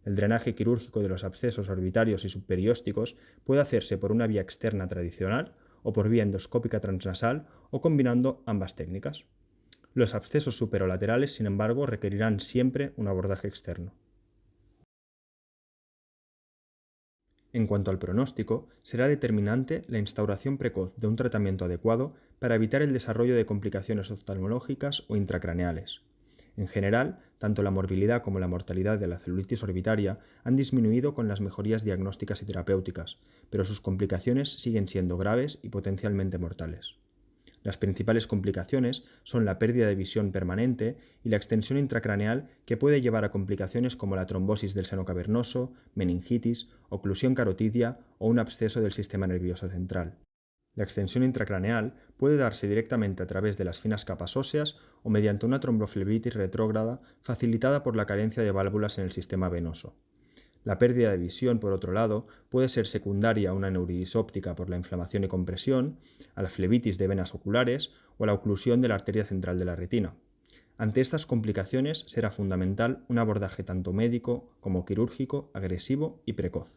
El drenaje quirúrgico de los abscesos orbitarios y subperiósticos puede hacerse por una vía externa tradicional o por vía endoscópica transnasal o combinando ambas técnicas. Los abscesos superolaterales, sin embargo, requerirán siempre un abordaje externo. En cuanto al pronóstico, será determinante la instauración precoz de un tratamiento adecuado para evitar el desarrollo de complicaciones oftalmológicas o intracraneales. En general, tanto la morbilidad como la mortalidad de la celulitis orbitaria han disminuido con las mejorías diagnósticas y terapéuticas, pero sus complicaciones siguen siendo graves y potencialmente mortales. Las principales complicaciones son la pérdida de visión permanente y la extensión intracraneal que puede llevar a complicaciones como la trombosis del seno cavernoso, meningitis, oclusión carotidia o un absceso del sistema nervioso central. La extensión intracraneal puede darse directamente a través de las finas capas óseas o mediante una tromboflebitis retrógrada facilitada por la carencia de válvulas en el sistema venoso. La pérdida de visión, por otro lado, puede ser secundaria a una neuritis óptica por la inflamación y compresión, a la flebitis de venas oculares o a la oclusión de la arteria central de la retina. Ante estas complicaciones será fundamental un abordaje tanto médico como quirúrgico, agresivo y precoz.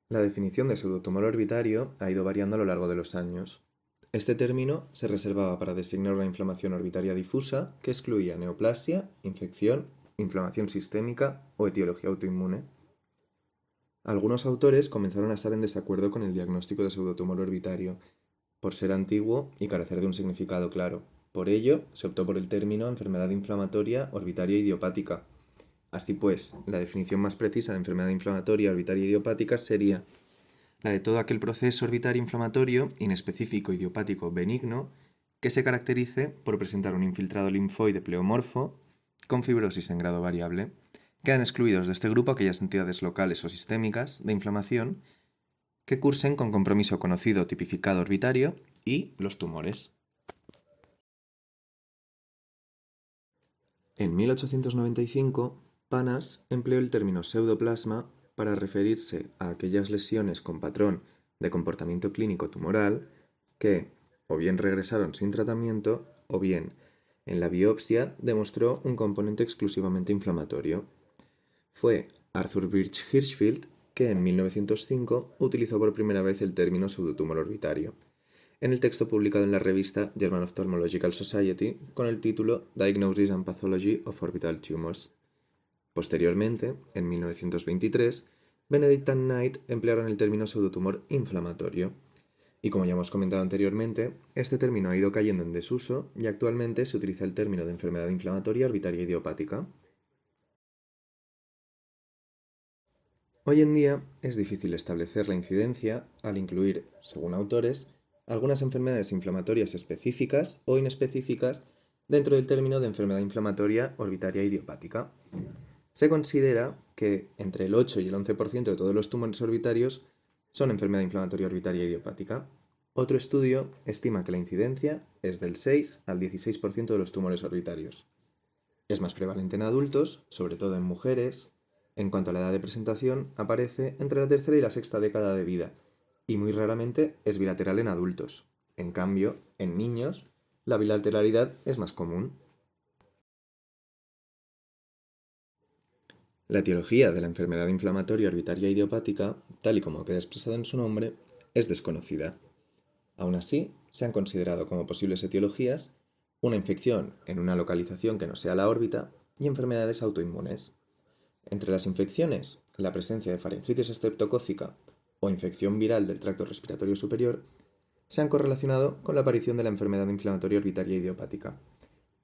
La definición de pseudotumor orbitario ha ido variando a lo largo de los años. Este término se reservaba para designar una inflamación orbitaria difusa que excluía neoplasia, infección, inflamación sistémica o etiología autoinmune. Algunos autores comenzaron a estar en desacuerdo con el diagnóstico de pseudotumor orbitario, por ser antiguo y carecer de un significado claro. Por ello, se optó por el término enfermedad inflamatoria orbitaria idiopática. Así pues, la definición más precisa de enfermedad inflamatoria orbitaria idiopática sería la de todo aquel proceso orbitario inflamatorio, inespecífico idiopático benigno, que se caracterice por presentar un infiltrado linfoide pleomorfo con fibrosis en grado variable. Quedan excluidos de este grupo aquellas entidades locales o sistémicas de inflamación que cursen con compromiso conocido tipificado orbitario y los tumores. En 1895, Panas empleó el término pseudoplasma para referirse a aquellas lesiones con patrón de comportamiento clínico tumoral que o bien regresaron sin tratamiento o bien, en la biopsia, demostró un componente exclusivamente inflamatorio. Fue Arthur Birch Hirschfield que en 1905 utilizó por primera vez el término pseudotumor orbitario, en el texto publicado en la revista German Ophthalmological Society con el título Diagnosis and Pathology of Orbital Tumors. Posteriormente, en 1923, Benedict and Knight emplearon el término pseudotumor inflamatorio. Y como ya hemos comentado anteriormente, este término ha ido cayendo en desuso y actualmente se utiliza el término de enfermedad inflamatoria orbitaria idiopática. Hoy en día es difícil establecer la incidencia al incluir, según autores, algunas enfermedades inflamatorias específicas o inespecíficas dentro del término de enfermedad inflamatoria orbitaria idiopática. Se considera que entre el 8 y el 11% de todos los tumores orbitarios son enfermedad inflamatoria orbitaria idiopática. Otro estudio estima que la incidencia es del 6 al 16% de los tumores orbitarios. Es más prevalente en adultos, sobre todo en mujeres. En cuanto a la edad de presentación, aparece entre la tercera y la sexta década de vida, y muy raramente es bilateral en adultos. En cambio, en niños, la bilateralidad es más común. La etiología de la enfermedad inflamatoria orbitaria idiopática, tal y como queda expresada en su nombre, es desconocida. Aún así, se han considerado como posibles etiologías una infección en una localización que no sea la órbita y enfermedades autoinmunes. Entre las infecciones, la presencia de faringitis estreptocócica o infección viral del tracto respiratorio superior se han correlacionado con la aparición de la enfermedad inflamatoria orbitaria idiopática.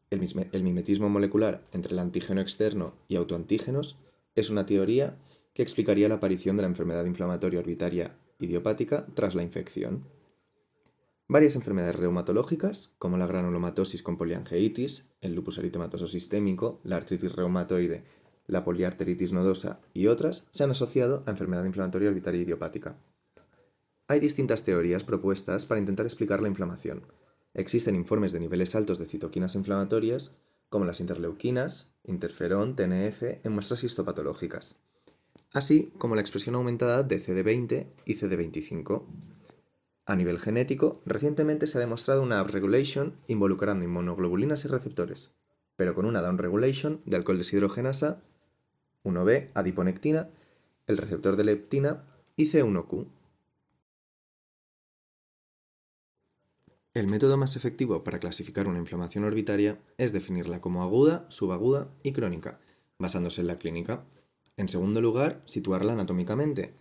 El mimetismo molecular entre el antígeno externo y autoantígenos es una teoría que explicaría la aparición de la enfermedad inflamatoria orbitaria idiopática tras la infección. Varias enfermedades reumatológicas, como la granulomatosis con poliangeitis, el lupus eritematoso sistémico, la artritis reumatoide, la poliarteritis nodosa y otras, se han asociado a enfermedad inflamatoria orbitaria idiopática. Hay distintas teorías propuestas para intentar explicar la inflamación. Existen informes de niveles altos de citoquinas inflamatorias, como las interleuquinas, interferón, TNF, en muestras histopatológicas, así como la expresión aumentada de CD20 y CD25. A nivel genético, recientemente se ha demostrado una upregulation involucrando inmunoglobulinas y receptores, pero con una downregulation de alcohol deshidrogenasa, 1B, adiponectina, el receptor de leptina y C1q. El método más efectivo para clasificar una inflamación orbitaria es definirla como aguda, subaguda y crónica, basándose en la clínica. En segundo lugar, situarla anatómicamente.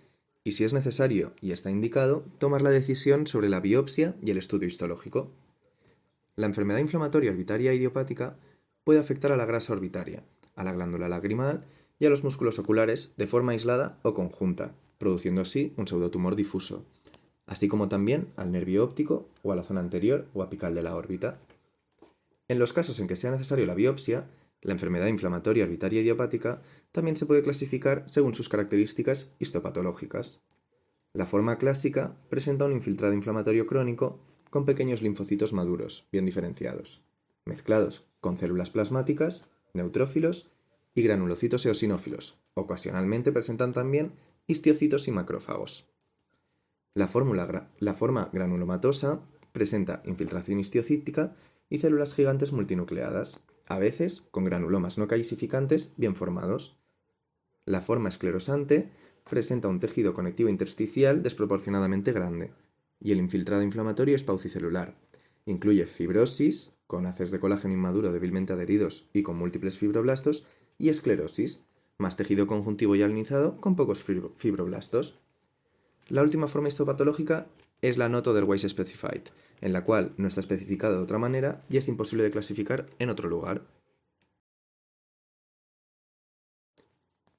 Y si es necesario y está indicado, tomar la decisión sobre la biopsia y el estudio histológico. La enfermedad inflamatoria orbitaria idiopática puede afectar a la grasa orbitaria, a la glándula lagrimal y a los músculos oculares de forma aislada o conjunta, produciendo así un pseudotumor difuso, así como también al nervio óptico o a la zona anterior o apical de la órbita. En los casos en que sea necesario la biopsia, la enfermedad inflamatoria orbitaria idiopática también se puede clasificar según sus características histopatológicas. La forma clásica presenta un infiltrado inflamatorio crónico con pequeños linfocitos maduros, bien diferenciados, mezclados con células plasmáticas, neutrófilos y granulocitos eosinófilos. Ocasionalmente presentan también histiocitos y macrófagos. La forma granulomatosa presenta infiltración histiocítica y células gigantes multinucleadas, a veces con granulomas no calcificantes bien formados. La forma esclerosante presenta un tejido conectivo intersticial desproporcionadamente grande, y el infiltrado inflamatorio es paucicelular. Incluye fibrosis, con haces de colágeno inmaduro débilmente adheridos y con múltiples fibroblastos, y esclerosis, más tejido conjuntivo y alinizado con pocos fibroblastos. La última forma histopatológica es la not otherwise specified, en la cual no está especificada de otra manera y es imposible de clasificar en otro lugar.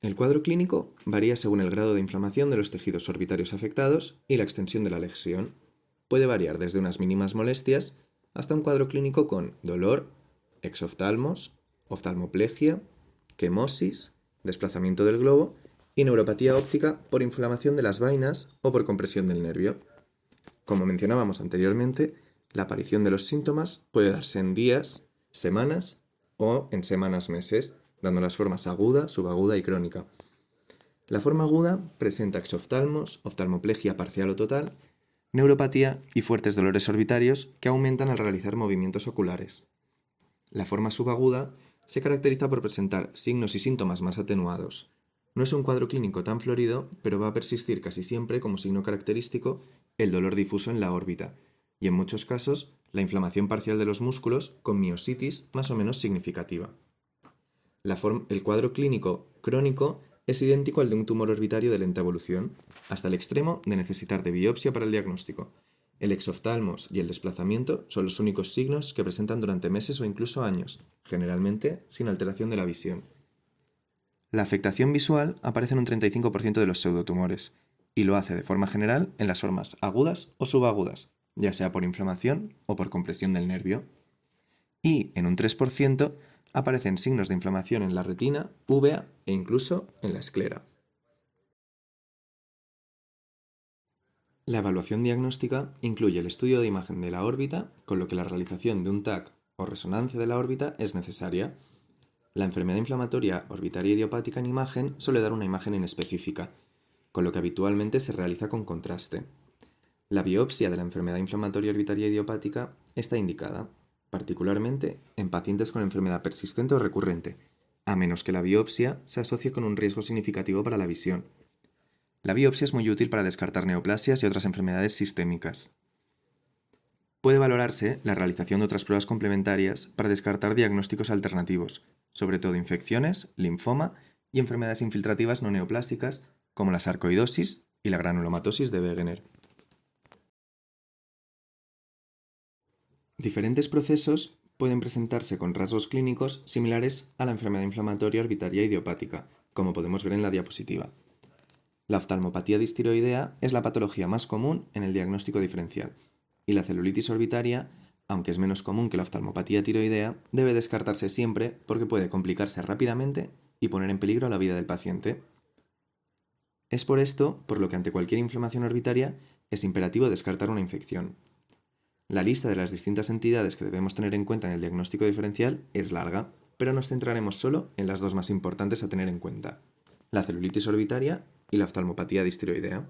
El cuadro clínico varía según el grado de inflamación de los tejidos orbitarios afectados y la extensión de la lesión. Puede variar desde unas mínimas molestias hasta un cuadro clínico con dolor, exoftalmos, oftalmoplegia, quemosis, desplazamiento del globo y neuropatía óptica por inflamación de las vainas o por compresión del nervio. Como mencionábamos anteriormente, la aparición de los síntomas puede darse en días, semanas o en semanas-meses, dando las formas aguda, subaguda y crónica. La forma aguda presenta exoftalmos, oftalmoplegia parcial o total, neuropatía y fuertes dolores orbitarios que aumentan al realizar movimientos oculares. La forma subaguda se caracteriza por presentar signos y síntomas más atenuados. No es un cuadro clínico tan florido, pero va a persistir casi siempre como signo característico el dolor difuso en la órbita, y en muchos casos la inflamación parcial de los músculos con miositis más o menos significativa. El cuadro clínico crónico es idéntico al de un tumor orbitario de lenta evolución, hasta el extremo de necesitar de biopsia para el diagnóstico. El exoftalmos y el desplazamiento son los únicos signos que presentan durante meses o incluso años, generalmente sin alteración de la visión. La afectación visual aparece en un 35% de los pseudotumores, y lo hace de forma general en las formas agudas o subagudas, ya sea por inflamación o por compresión del nervio. Y en un 3% aparecen signos de inflamación en la retina, uvea e incluso en la esclera. La evaluación diagnóstica incluye el estudio de imagen de la órbita, con lo que la realización de un TAC o resonancia de la órbita es necesaria. La enfermedad inflamatoria orbitaria idiopática en imagen suele dar una imagen inespecífica, con lo que habitualmente se realiza con contraste. La biopsia de la enfermedad inflamatoria orbitaria idiopática está indicada, particularmente en pacientes con enfermedad persistente o recurrente, a menos que la biopsia se asocie con un riesgo significativo para la visión. La biopsia es muy útil para descartar neoplasias y otras enfermedades sistémicas. Puede valorarse la realización de otras pruebas complementarias para descartar diagnósticos alternativos, sobre todo infecciones, linfoma y enfermedades infiltrativas no neoplásicas como la sarcoidosis y la granulomatosis de Wegener. Diferentes procesos pueden presentarse con rasgos clínicos similares a la enfermedad inflamatoria orbitaria idiopática, como podemos ver en la diapositiva. La oftalmopatía distiroidea es la patología más común en el diagnóstico diferencial, y la celulitis orbitaria, aunque es menos común que la oftalmopatía tiroidea, debe descartarse siempre porque puede complicarse rápidamente y poner en peligro la vida del paciente. Es por esto por lo que ante cualquier inflamación orbitaria es imperativo descartar una infección. La lista de las distintas entidades que debemos tener en cuenta en el diagnóstico diferencial es larga, pero nos centraremos solo en las dos más importantes a tener en cuenta: la celulitis orbitaria y la oftalmopatía distiroidea.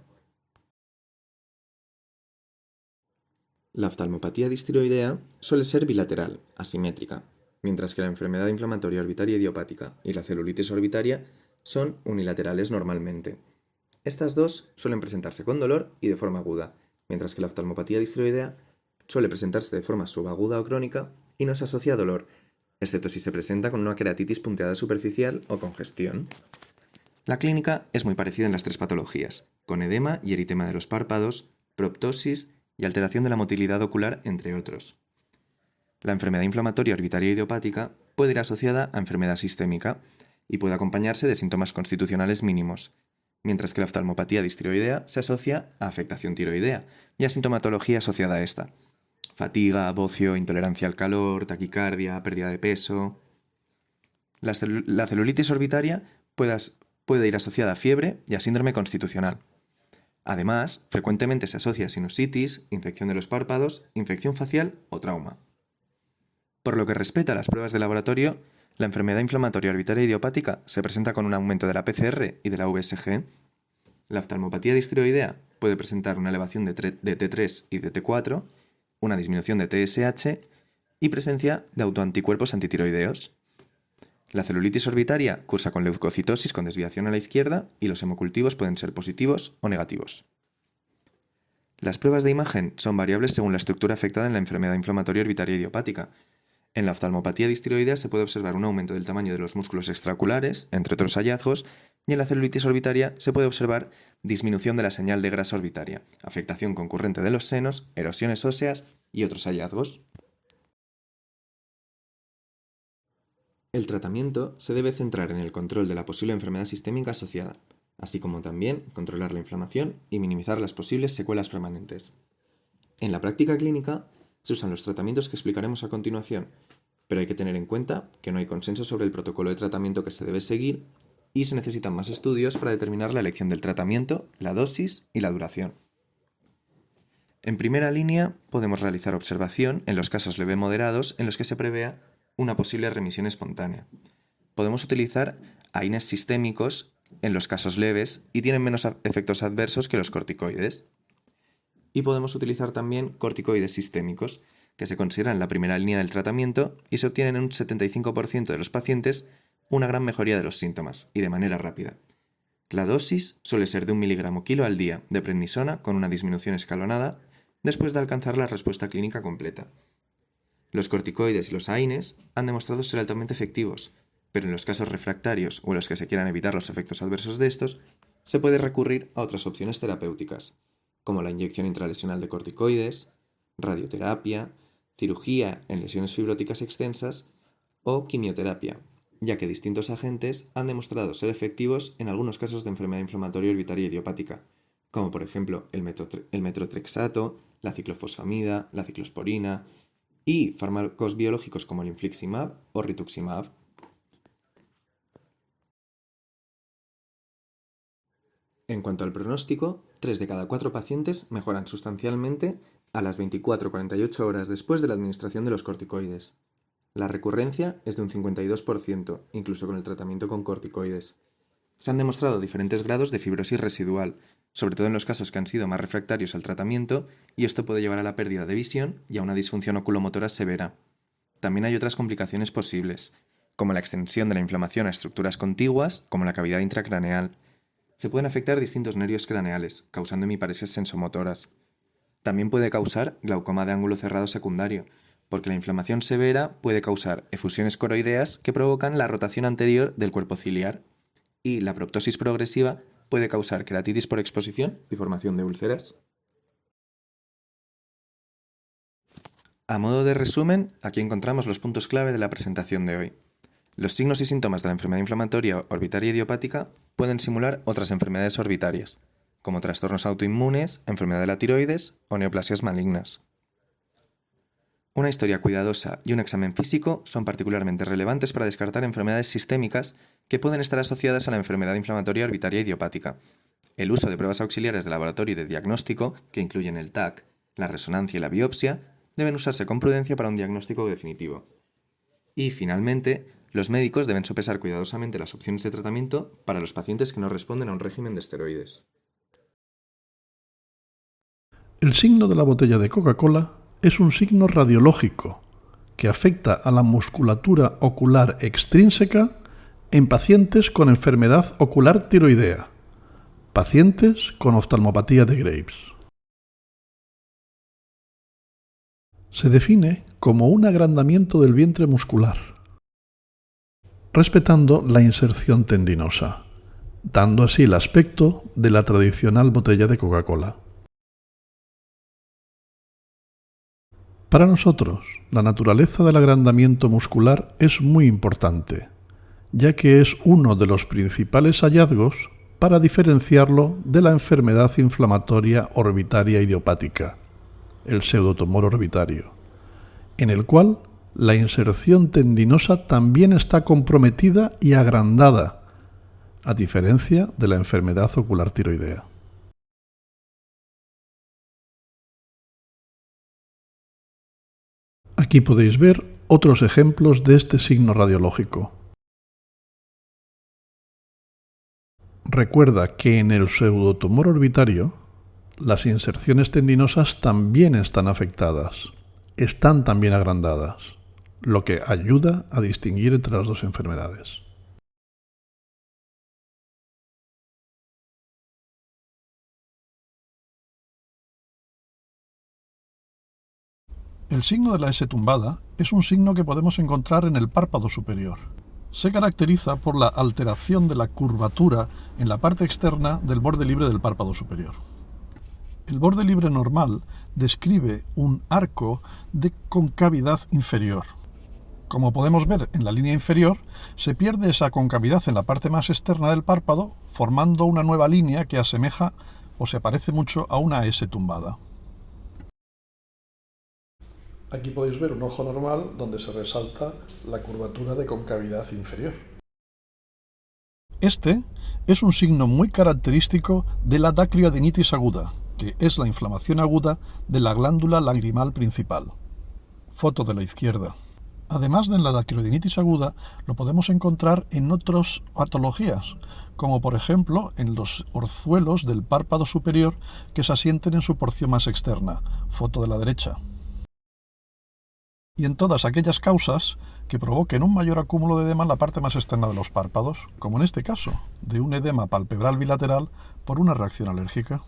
La oftalmopatía distiroidea suele ser bilateral, asimétrica, mientras que la enfermedad inflamatoria orbitaria idiopática y la celulitis orbitaria son unilaterales normalmente. Estas dos suelen presentarse con dolor y de forma aguda, mientras que la oftalmopatía distiroidea suele presentarse de forma subaguda o crónica y no se asocia a dolor, excepto si se presenta con una queratitis punteada superficial o congestión. La clínica es muy parecida en las tres patologías, con edema y eritema de los párpados, proptosis y alteración de la motilidad ocular, entre otros. La enfermedad inflamatoria orbitaria idiopática puede ir asociada a enfermedad sistémica y puede acompañarse de síntomas constitucionales mínimos, mientras que la oftalmopatía distiroidea se asocia a afectación tiroidea y a sintomatología asociada a esta: fatiga, bocio, intolerancia al calor, taquicardia, pérdida de peso. La celulitis orbitaria puede ir asociada a fiebre y a síndrome constitucional. Además, frecuentemente se asocia a sinusitis, infección de los párpados, infección facial o trauma. Por lo que respecta a las pruebas de laboratorio, la enfermedad inflamatoria orbitaria idiopática se presenta con un aumento de la PCR y de la VSG. La oftalmopatía distiroidea puede presentar una elevación de T3 y de T4, una disminución de TSH y presencia de autoanticuerpos antitiroideos. La celulitis orbitaria cursa con leucocitosis con desviación a la izquierda y los hemocultivos pueden ser positivos o negativos. Las pruebas de imagen son variables según la estructura afectada en la enfermedad inflamatoria orbitaria idiopática. En la oftalmopatía distiroidea se puede observar un aumento del tamaño de los músculos extraoculares, entre otros hallazgos, y en la celulitis orbitaria se puede observar disminución de la señal de grasa orbitaria, afectación concurrente de los senos, erosiones óseas y otros hallazgos. El tratamiento se debe centrar en el control de la posible enfermedad sistémica asociada, así como también controlar la inflamación y minimizar las posibles secuelas permanentes. En la práctica clínica se usan los tratamientos que explicaremos a continuación, pero hay que tener en cuenta que no hay consenso sobre el protocolo de tratamiento que se debe seguir y se necesitan más estudios para determinar la elección del tratamiento, la dosis y la duración. En primera línea, podemos realizar observación en los casos leve moderados en los que se prevea una posible remisión espontánea. Podemos utilizar AINES sistémicos en los casos leves y tienen menos efectos adversos que los corticoides. Y podemos utilizar también corticoides sistémicos, que se consideran la primera línea del tratamiento y se obtienen en un 75% de los pacientes una gran mejoría de los síntomas y de manera rápida. La dosis suele ser de 1 miligramo kilo al día de prednisona con una disminución escalonada después de alcanzar la respuesta clínica completa. Los corticoides y los AINES han demostrado ser altamente efectivos, pero en los casos refractarios o en los que se quieran evitar los efectos adversos de estos, se puede recurrir a otras opciones terapéuticas, como la inyección intralesional de corticoides, radioterapia, cirugía en lesiones fibróticas extensas o quimioterapia, ya que distintos agentes han demostrado ser efectivos en algunos casos de enfermedad inflamatoria orbitaria idiopática, como por ejemplo el metotrexato, la ciclofosfamida, la ciclosporina y fármacos biológicos como el infliximab o rituximab. En cuanto al pronóstico, 3 de cada 4 pacientes mejoran sustancialmente a las 24-48 horas después de la administración de los corticoides. La recurrencia es de un 52%, incluso con el tratamiento con corticoides. Se han demostrado diferentes grados de fibrosis residual, sobre todo en los casos que han sido más refractarios al tratamiento, y esto puede llevar a la pérdida de visión y a una disfunción oculomotora severa. También hay otras complicaciones posibles, como la extensión de la inflamación a estructuras contiguas, como la cavidad intracraneal. Se pueden afectar distintos nervios craneales, causando hemiparesias sensomotoras. También puede causar glaucoma de ángulo cerrado secundario, porque la inflamación severa puede causar efusiones coroideas que provocan la rotación anterior del cuerpo ciliar, y la proptosis progresiva puede causar queratitis por exposición y formación de úlceras. A modo de resumen, aquí encontramos los puntos clave de la presentación de hoy. Los signos y síntomas de la enfermedad inflamatoria orbitaria idiopática pueden simular otras enfermedades orbitarias, como trastornos autoinmunes, enfermedad de la tiroides o neoplasias malignas. Una historia cuidadosa y un examen físico son particularmente relevantes para descartar enfermedades sistémicas que pueden estar asociadas a la enfermedad inflamatoria orbitaria idiopática. El uso de pruebas auxiliares de laboratorio y de diagnóstico, que incluyen el TAC, la resonancia y la biopsia, deben usarse con prudencia para un diagnóstico definitivo. Y, finalmente, los médicos deben sopesar cuidadosamente las opciones de tratamiento para los pacientes que no responden a un régimen de esteroides.
El signo de la botella de Coca-Cola es un signo radiológico que afecta a la musculatura ocular extrínseca en pacientes con enfermedad ocular tiroidea, pacientes con oftalmopatía de Graves. Se define como un agrandamiento del vientre muscular, respetando la inserción tendinosa, dando así el aspecto de la tradicional botella de Coca-Cola. Para nosotros, la naturaleza del agrandamiento muscular es muy importante, ya que es uno de los principales hallazgos para diferenciarlo de la enfermedad inflamatoria orbitaria idiopática, el pseudotumor orbitario, en el cual la inserción tendinosa también está comprometida y agrandada, a diferencia de la enfermedad ocular tiroidea. Aquí podéis ver otros ejemplos de este signo radiológico. Recuerda que en el pseudotumor orbitario, las inserciones tendinosas también están afectadas, están también agrandadas, lo que ayuda a distinguir entre las dos enfermedades. El signo de la S tumbada es un signo que podemos encontrar en el párpado superior. Se caracteriza por la alteración de la curvatura en la parte externa del borde libre del párpado superior. El borde libre normal describe un arco de concavidad inferior. Como podemos ver en la línea inferior, se pierde esa concavidad en la parte más externa del párpado, formando una nueva línea que asemeja o se parece mucho a una S tumbada. Aquí podéis ver un ojo normal donde se resalta la curvatura de concavidad inferior. Este es un signo muy característico de la dacrioadenitis aguda, que es la inflamación aguda de la glándula lagrimal principal. Foto de la izquierda.
Además de en la daquirodinitis aguda, lo podemos encontrar en otras patologías, como por ejemplo en los orzuelos del párpado superior que se asienten en su porción más externa, foto de la derecha. Y en todas aquellas causas que provoquen un mayor acúmulo de edema en la parte más externa de los párpados, como en este caso, de un edema palpebral bilateral por una reacción alérgica.